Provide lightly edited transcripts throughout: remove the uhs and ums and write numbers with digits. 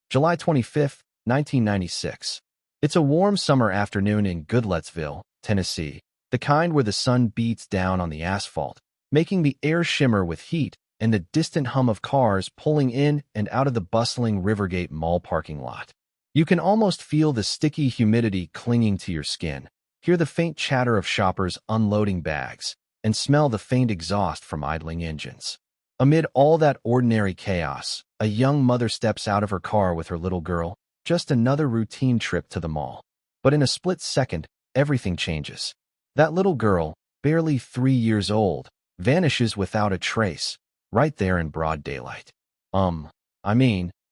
July 25th, 1996. It's a warm summer afternoon in Goodlettsville, Tennessee, the kind where the sun beats down on the asphalt, making the air shimmer with heat and the distant hum of cars pulling in and out of the bustling Rivergate Mall parking lot. You can almost feel the sticky humidity clinging to your skin, hear the faint chatter of shoppers unloading bags, and smell the faint exhaust from idling engines. Amid all that ordinary chaos, a young mother steps out of her car with her little girl, just another routine trip to the mall. But in a split second, everything changes. That little girl, barely 3 years old, vanishes without a trace, right there in broad daylight.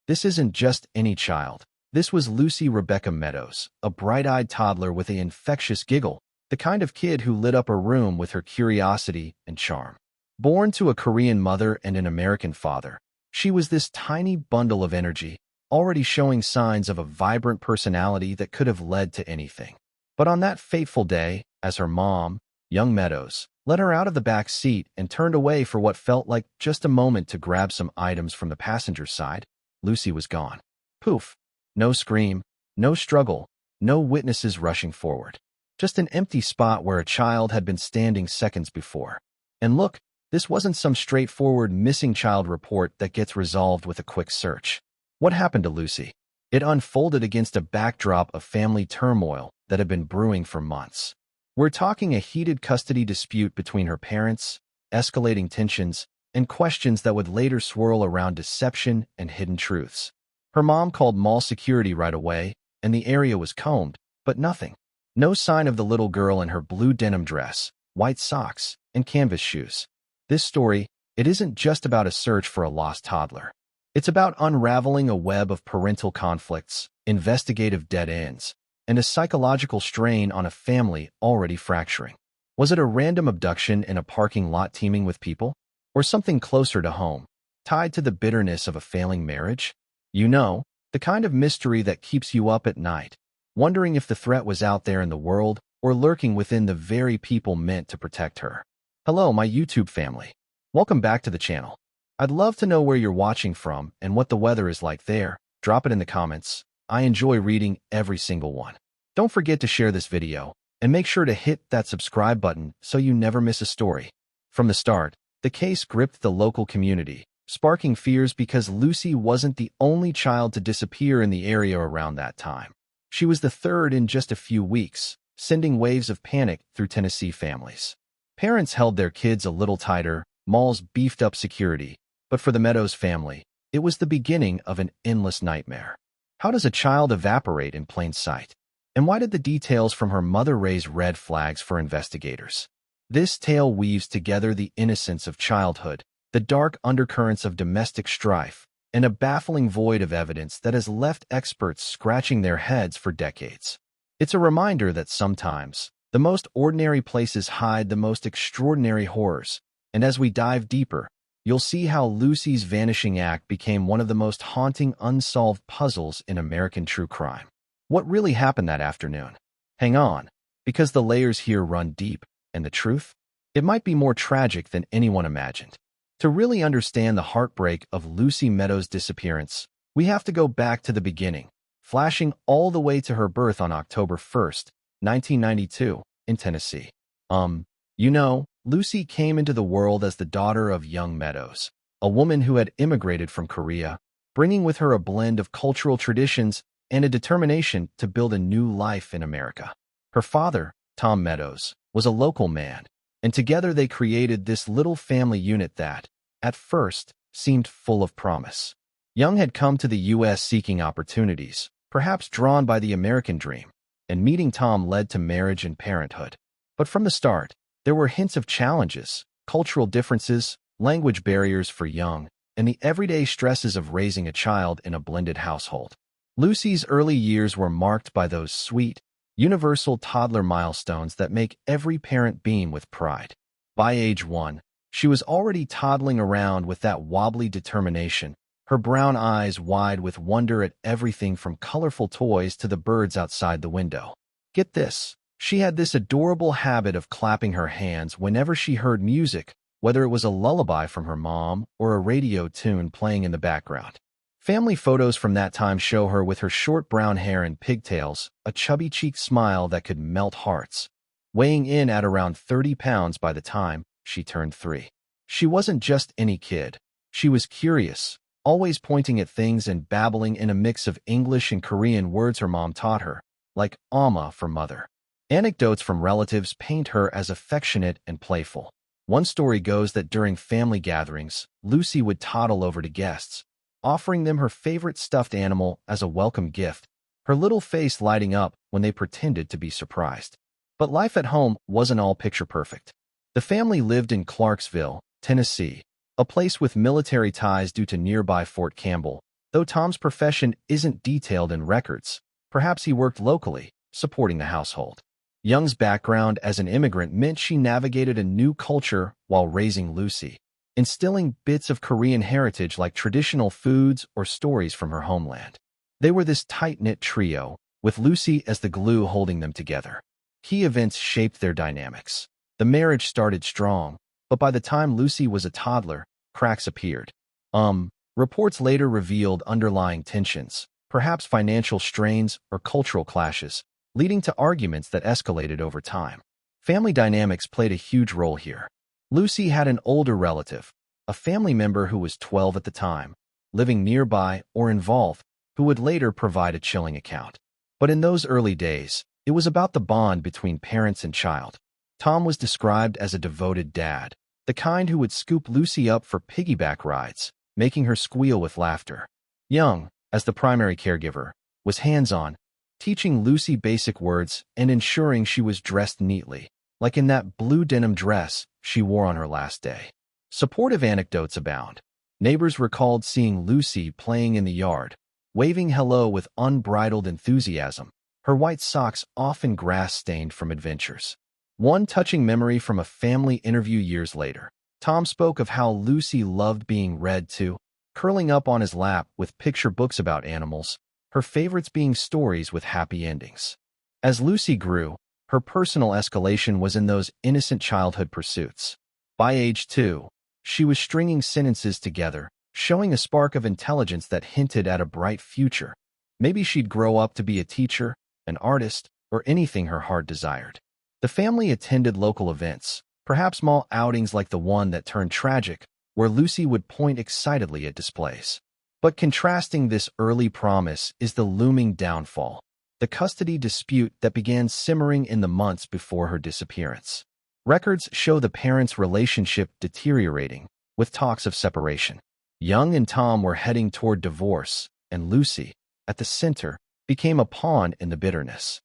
This isn't just any child. This was Lucy Rebecca Meadows, a bright-eyed toddler with an infectious giggle, the kind of kid who lit up a room with her curiosity and charm. Born to a Korean mother and an American father, she was this tiny bundle of energy, already showing signs of a vibrant personality that could have led to anything. But on that fateful day, as her mom, young Meadows, let her out of the back seat and turned away for what felt like just a moment to grab some items from the passenger side, Lucy was gone. Poof. No scream, no struggle, no witnesses rushing forward. Just an empty spot where a child had been standing seconds before. And look, this wasn't some straightforward missing child report that gets resolved with a quick search. What happened to Lucy? It unfolded against a backdrop of family turmoil that had been brewing for months. We're talking a heated custody dispute between her parents, escalating tensions, and questions that would later swirl around deception and hidden truths. Her mom called mall security right away, and the area was combed, but nothing. No sign of the little girl in her blue denim dress, white socks, and canvas shoes. This story, it isn't just about a search for a lost toddler. It's about unraveling a web of parental conflicts, investigative dead ends, and a psychological strain on a family already fracturing. Was it a random abduction in a parking lot teeming with people? Or something closer to home, tied to the bitterness of a failing marriage? You know, the kind of mystery that keeps you up at night, wondering if the threat was out there in the world or lurking within the very people meant to protect her. Hello, my YouTube family. Welcome back to the channel. I'd love to know where you're watching from and what the weather is like there. Drop it in the comments. I enjoy reading every single one. Don't forget to share this video, and make sure to hit that subscribe button so you never miss a story. From the start, the case gripped the local community, sparking fears because Lucy wasn't the only child to disappear in the area around that time. She was the third in just a few weeks, sending waves of panic through Tennessee families. Parents held their kids a little tighter, malls beefed up security, but for the Meadows family, it was the beginning of an endless nightmare. How does a child evaporate in plain sight? And why did the details from her mother raise red flags for investigators? This tale weaves together the innocence of childhood, the dark undercurrents of domestic strife, and a baffling void of evidence that has left experts scratching their heads for decades. It's a reminder that sometimes, the most ordinary places hide the most extraordinary horrors, and as we dive deeper, you'll see how Lucy's vanishing act became one of the most haunting unsolved puzzles in American true crime. What really happened that afternoon? Hang on, because the layers here run deep, and the truth? It might be more tragic than anyone imagined. To really understand the heartbreak of Lucy Meadows' disappearance, we have to go back to the beginning, flashing all the way to her birth on October 1st, 1992, in Tennessee. Lucy came into the world as the daughter of young Meadows, a woman who had immigrated from Korea, bringing with her a blend of cultural traditions and a determination to build a new life in America. Her father, Tom Meadows, was a local man, and together they created this little family unit that, at first, seemed full of promise. Young had come to the U.S. seeking opportunities, perhaps drawn by the American dream, and meeting Tom led to marriage and parenthood. But from the start, there were hints of challenges, cultural differences, language barriers for Young, and the everyday stresses of raising a child in a blended household. Lucy's early years were marked by those sweet, universal toddler milestones that make every parent beam with pride. By age 1, she was already toddling around with that wobbly determination, her brown eyes wide with wonder at everything from colorful toys to the birds outside the window. Get this, she had this adorable habit of clapping her hands whenever she heard music, whether it was a lullaby from her mom or a radio tune playing in the background. Family photos from that time show her with her short brown hair and pigtails, a chubby-cheeked smile that could melt hearts, weighing in at around 30 pounds by the time she turned 3. She wasn't just any kid. She was curious, always pointing at things and babbling in a mix of English and Korean words her mom taught her, like "Amma" for mother. Anecdotes from relatives paint her as affectionate and playful. One story goes that during family gatherings, Lucy would toddle over to guests, offering them her favorite stuffed animal as a welcome gift, her little face lighting up when they pretended to be surprised. But life at home wasn't all picture perfect. The family lived in Clarksville, Tennessee, a place with military ties due to nearby Fort Campbell. Though Tom's profession isn't detailed in records, perhaps he worked locally, supporting the household. Young's background as an immigrant meant she navigated a new culture while raising Lucy, instilling bits of Korean heritage like traditional foods or stories from her homeland. They were this tight-knit trio, with Lucy as the glue holding them together. Key events shaped their dynamics. The marriage started strong, but by the time Lucy was a toddler, cracks appeared. Reports later revealed underlying tensions, perhaps financial strains or cultural clashes, leading to arguments that escalated over time. Family dynamics played a huge role here. Lucy had an older relative, a family member who was 12 at the time, living nearby or involved, who would later provide a chilling account. But in those early days, it was about the bond between parents and child. Tom was described as a devoted dad, the kind who would scoop Lucy up for piggyback rides, making her squeal with laughter. Young, as the primary caregiver, was hands-on, teaching Lucy basic words and ensuring she was dressed neatly, like in that blue denim dress she wore on her last day. Supportive anecdotes abound. Neighbors recalled seeing Lucy playing in the yard, waving hello with unbridled enthusiasm, her white socks often grass-stained from adventures. One touching memory from a family interview years later. Tom spoke of how Lucy loved being read to, curling up on his lap with picture books about animals, her favorites being stories with happy endings. As Lucy grew, her personal escalation was in those innocent childhood pursuits. By age 2, she was stringing sentences together, showing a spark of intelligence that hinted at a bright future. Maybe she'd grow up to be a teacher, an artist, or anything her heart desired. The family attended local events, perhaps small outings like the one that turned tragic, where Lucy would point excitedly at displays. But contrasting this early promise is the looming downfall, the custody dispute that began simmering in the months before her disappearance. Records show the parents' relationship deteriorating, with talks of separation. Young and Tom were heading toward divorce, and Lucy, at the center, became a pawn in the bitterness.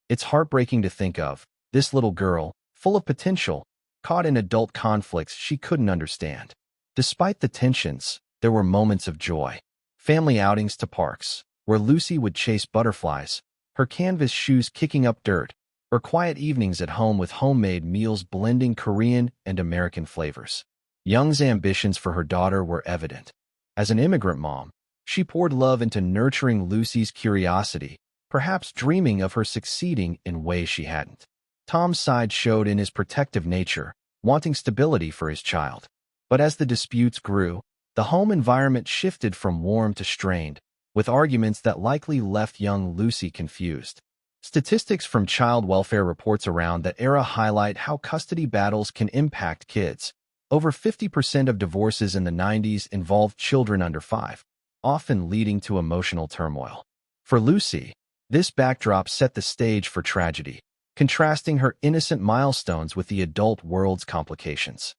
It's heartbreaking to think of, this little girl, full of potential, caught in adult conflicts she couldn't understand. Despite the tensions, there were moments of joy. Family outings to parks, where Lucy would chase butterflies, her canvas shoes kicking up dirt, or quiet evenings at home with homemade meals blending Korean and American flavors. Young's ambitions for her daughter were evident. As an immigrant mom, she poured love into nurturing Lucy's curiosity, perhaps dreaming of her succeeding in ways she hadn't. Tom's side showed in his protective nature, wanting stability for his child. But as the disputes grew, the home environment shifted from warm to strained, with arguments that likely left young Lucy confused. Statistics from child welfare reports around that era highlight how custody battles can impact kids. Over 50% of divorces in the 90s involved children under 5, often leading to emotional turmoil. For Lucy, this backdrop set the stage for tragedy, contrasting her innocent milestones with the adult world's complications.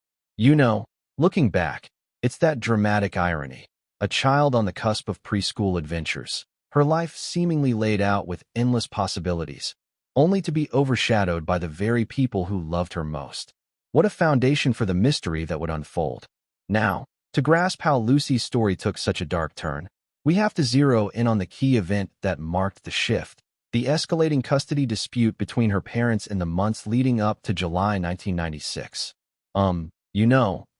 Looking back, it's that dramatic irony. A child on the cusp of preschool adventures, her life seemingly laid out with endless possibilities, only to be overshadowed by the very people who loved her most. What a foundation for the mystery that would unfold. Now, to grasp how Lucy's story took such a dark turn, we have to zero in on the key event that marked the shift, the escalating custody dispute between her parents in the months leading up to July 1996.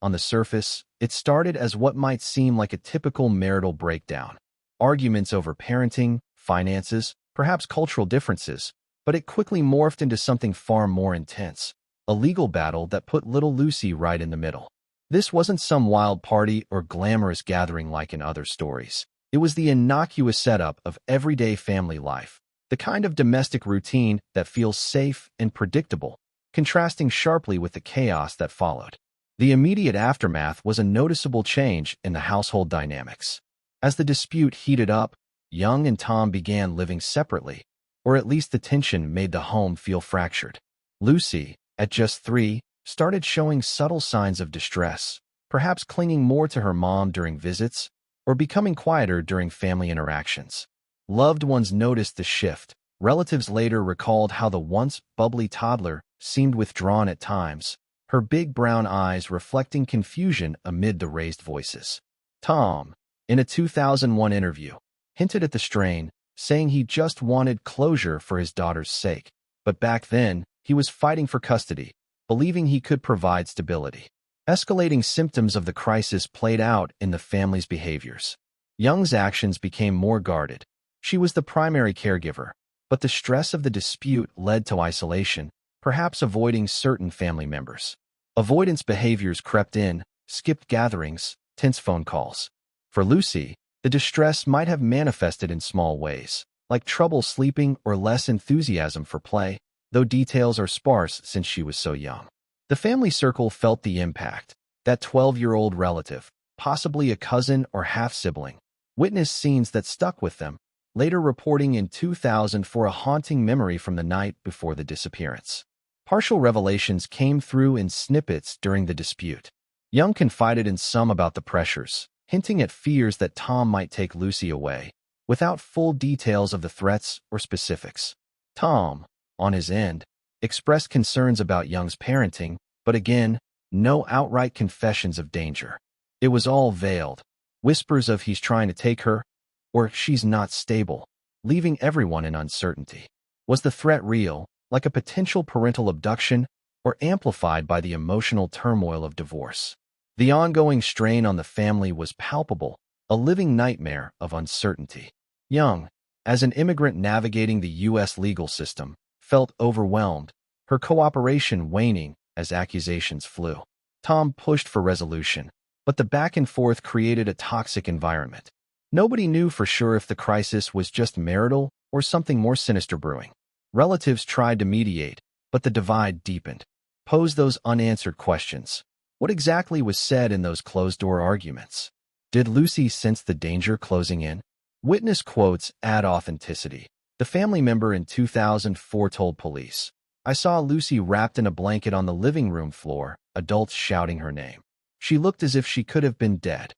On the surface, it started as what might seem like a typical marital breakdown. Arguments over parenting, finances, perhaps cultural differences, but it quickly morphed into something far more intense, a legal battle that put little Lucy right in the middle. This wasn't some wild party or glamorous gathering like in other stories. It was the innocuous setup of everyday family life, the kind of domestic routine that feels safe and predictable, contrasting sharply with the chaos that followed. The immediate aftermath was a noticeable change in the household dynamics. As the dispute heated up, Young and Tom began living separately, or at least the tension made the home feel fractured. Lucy, at just 3, started showing subtle signs of distress, perhaps clinging more to her mom during visits or becoming quieter during family interactions. Loved ones noticed the shift. Relatives later recalled how the once bubbly toddler seemed withdrawn at times, her big brown eyes reflecting confusion amid the raised voices. Tom, in a 2001 interview, hinted at the strain, saying he just wanted closure for his daughter's sake. But back then, he was fighting for custody, believing he could provide stability. Escalating symptoms of the crisis played out in the family's behaviors. Young's actions became more guarded. She was the primary caregiver, but the stress of the dispute led to isolation, perhaps avoiding certain family members. Avoidance behaviors crept in, skipped gatherings, tense phone calls. For Lucy, the distress might have manifested in small ways, like trouble sleeping or less enthusiasm for play, though details are sparse since she was so young. The family circle felt the impact. That 12-year-old relative, possibly a cousin or half-sibling, witnessed scenes that stuck with them, later reporting in 2000 for a haunting memory from the night before the disappearance. Partial revelations came through in snippets during the dispute. Young confided in some about the pressures, hinting at fears that Tom might take Lucy away, without full details of the threats or specifics. Tom, on his end, expressed concerns about Young's parenting, but again, no outright confessions of danger. It was all veiled, whispers of he's trying to take her, or she's not stable, leaving everyone in uncertainty. Was the threat real, like a potential parental abduction, or amplified by the emotional turmoil of divorce? The ongoing strain on the family was palpable, a living nightmare of uncertainty. Young, as an immigrant navigating the U.S. legal system, felt overwhelmed, her cooperation waning as accusations flew. Tom pushed for resolution, but the back and forth created a toxic environment. Nobody knew for sure if the crisis was just marital or something more sinister brewing. Relatives tried to mediate, but the divide deepened. Pose those unanswered questions. What exactly was said in those closed-door arguments? Did Lucy sense the danger closing in? Witness quotes add authenticity. The family member in 2004 told police, "I saw Lucy wrapped in a blanket on the living room floor, adults shouting her name. She looked as if she could have been dead."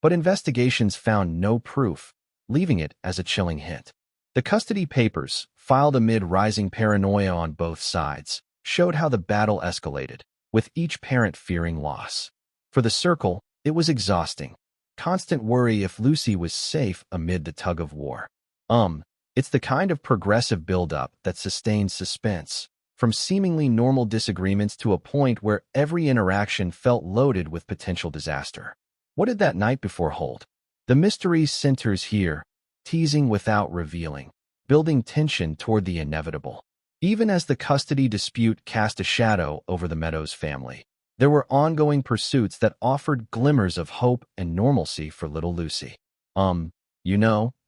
But investigations found no proof, leaving it as a chilling hint. The custody papers, filed amid rising paranoia on both sides, showed how the battle escalated, with each parent fearing loss. For the circle, it was exhausting. Constant worry if Lucy was safe amid the tug-of-war. It's the kind of progressive buildup that sustains suspense, from seemingly normal disagreements to a point where every interaction felt loaded with potential disaster. What did that night before hold? The mystery centers here, teasing without revealing, building tension toward the inevitable. Even as the custody dispute cast a shadow over the Meadows family, there were ongoing pursuits that offered glimmers of hope and normalcy for little Lucy.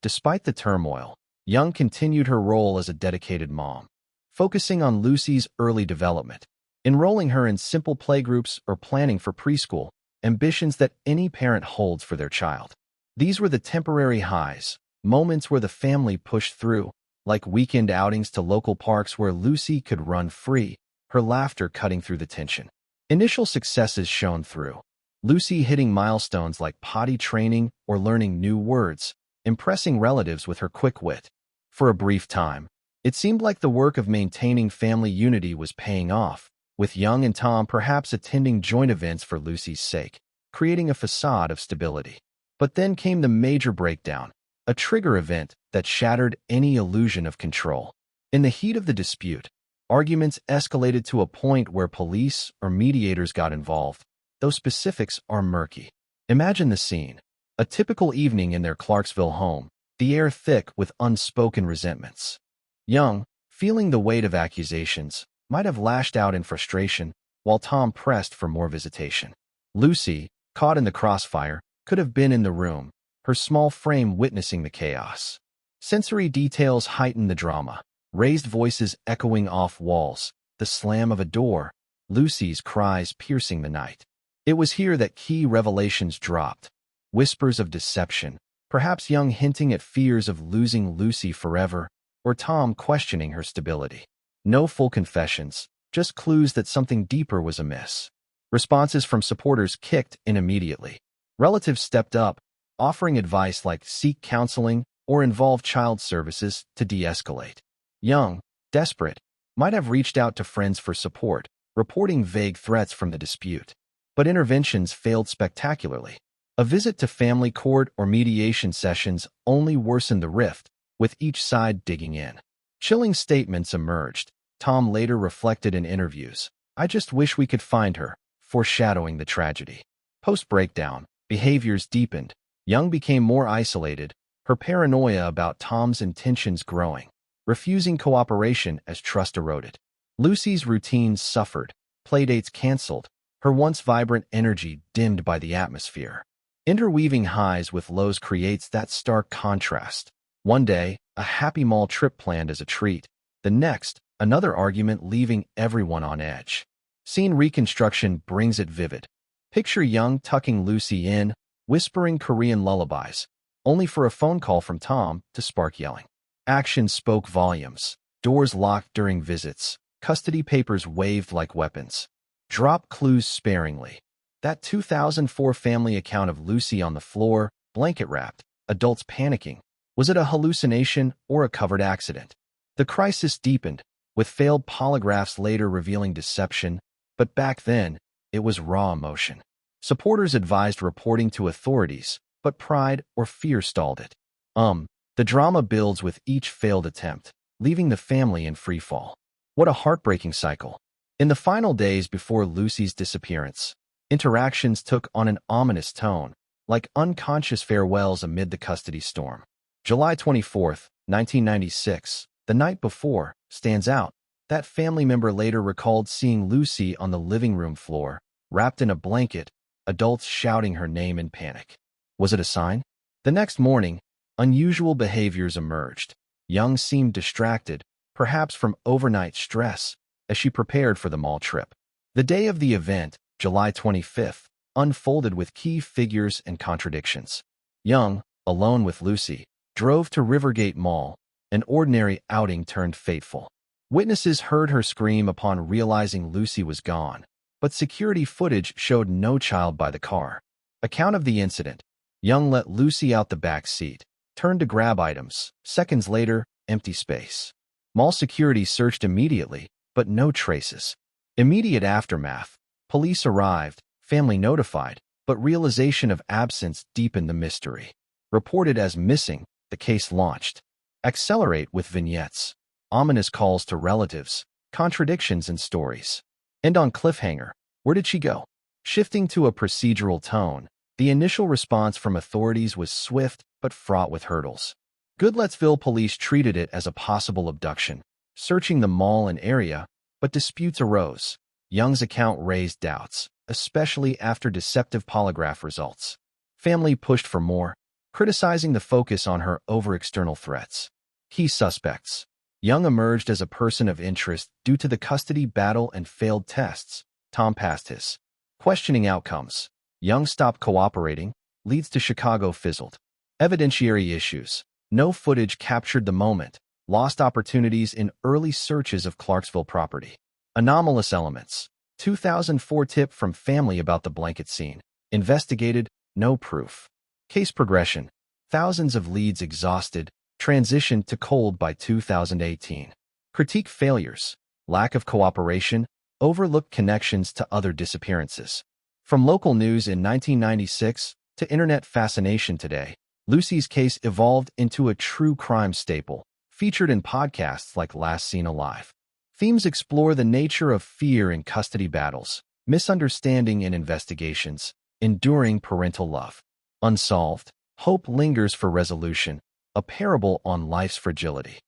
Despite the turmoil, Young continued her role as a dedicated mom, focusing on Lucy's early development, enrolling her in simple playgroups or planning for preschool, ambitions that any parent holds for their child. These were the temporary highs, moments where the family pushed through, like weekend outings to local parks where Lucy could run free, her laughter cutting through the tension. Initial successes shone through. Lucy hitting milestones like potty training or learning new words, impressing relatives with her quick wit. For a brief time, it seemed like the work of maintaining family unity was paying off, with Young and Tom perhaps attending joint events for Lucy's sake, creating a facade of stability. But then came the major breakdown, a trigger event that shattered any illusion of control. In the heat of the dispute, arguments escalated to a point where police or mediators got involved, though specifics are murky. Imagine the scene. A typical evening in their Clarksville home, the air thick with unspoken resentments. Young, feeling the weight of accusations, might have lashed out in frustration, while Tom pressed for more visitation. Lucy, caught in the crossfire, could have been in the room, her small frame witnessing the chaos. Sensory details heightened the drama, raised voices echoing off walls, the slam of a door, Lucy's cries piercing the night. It was here that key revelations dropped. Whispers of deception, perhaps Young hinting at fears of losing Lucy forever, or Tom questioning her stability. No full confessions, just clues that something deeper was amiss. Responses from supporters kicked in immediately. Relatives stepped up, offering advice like seek counseling or involve child services to de-escalate. Young, desperate, might have reached out to friends for support, reporting vague threats from the dispute. But interventions failed spectacularly. A visit to family court or mediation sessions only worsened the rift, with each side digging in. Chilling statements emerged. Tom later reflected in interviews, "I just wish we could find her," foreshadowing the tragedy. Post-breakdown, behaviors deepened. Young became more isolated, her paranoia about Tom's intentions growing, refusing cooperation as trust eroded. Lucy's routines suffered, playdates canceled, her once vibrant energy dimmed by the atmosphere. Interweaving highs with lows creates that stark contrast. One day, a happy mall trip planned as a treat. The next, another argument leaving everyone on edge. Scene reconstruction brings it vivid. Picture Young tucking Lucy in, whispering Korean lullabies, only for a phone call from Tom to spark yelling. Action spoke volumes. Doors locked during visits. Custody papers waved like weapons. Drop clues sparingly. That 2004 family account of Lucy on the floor, blanket-wrapped, adults panicking. Was it a hallucination or a covered accident? The crisis deepened, with failed polygraphs later revealing deception, but back then, it was raw emotion. Supporters advised reporting to authorities, but pride or fear stalled it. The drama builds with each failed attempt, leaving the family in freefall. What a heartbreaking cycle. In the final days before Lucy's disappearance, interactions took on an ominous tone, like unconscious farewells amid the custody storm. July 24, 1996, the night before, stands out. That family member later recalled seeing Lucy on the living room floor, wrapped in a blanket, adults shouting her name in panic. Was it a sign? The next morning, unusual behaviors emerged. Young seemed distracted, perhaps from overnight stress, as she prepared for the mall trip. The day of the event, July 25th, unfolded with key figures and contradictions. Young, alone with Lucy, drove to Rivergate Mall, an ordinary outing turned fateful. Witnesses heard her scream upon realizing Lucy was gone, but security footage showed no child by the car. Account of the incident: Young let Lucy out the back seat, turned to grab items. Seconds later, empty space. Mall security searched immediately, but no traces. Immediate aftermath: police arrived, family notified, but realization of absence deepened the mystery. Reported as missing, the case launched. Accelerate with vignettes, ominous calls to relatives, contradictions in stories. End on cliffhanger: where did she go? Shifting to a procedural tone, the initial response from authorities was swift but fraught with hurdles. Goodlettsville police treated it as a possible abduction, searching the mall and area, but disputes arose. Young's account raised doubts, especially after deceptive polygraph results. Family pushed for more, criticizing the focus on her over external threats. Key suspects: Young emerged as a person of interest due to the custody battle and failed tests. Tom passed his. Questioning outcomes: Young stopped cooperating, leads to Chicago fizzled. Evidentiary issues: no footage captured the moment, lost opportunities in early searches of Clarksville property. Anomalous elements: 2004 tip from family about the blanket scene. Investigated, no proof. Case progression: thousands of leads exhausted, transitioned to cold by 2018. Critique failures: lack of cooperation, overlooked connections to other disappearances. From local news in 1996 to internet fascination today, Lucy's case evolved into a true crime staple, featured in podcasts like Last Seen Alive. Themes explore the nature of fear in custody battles, misunderstanding in investigations, enduring parental love. Unsolved, hope lingers for resolution, a parable on life's fragility.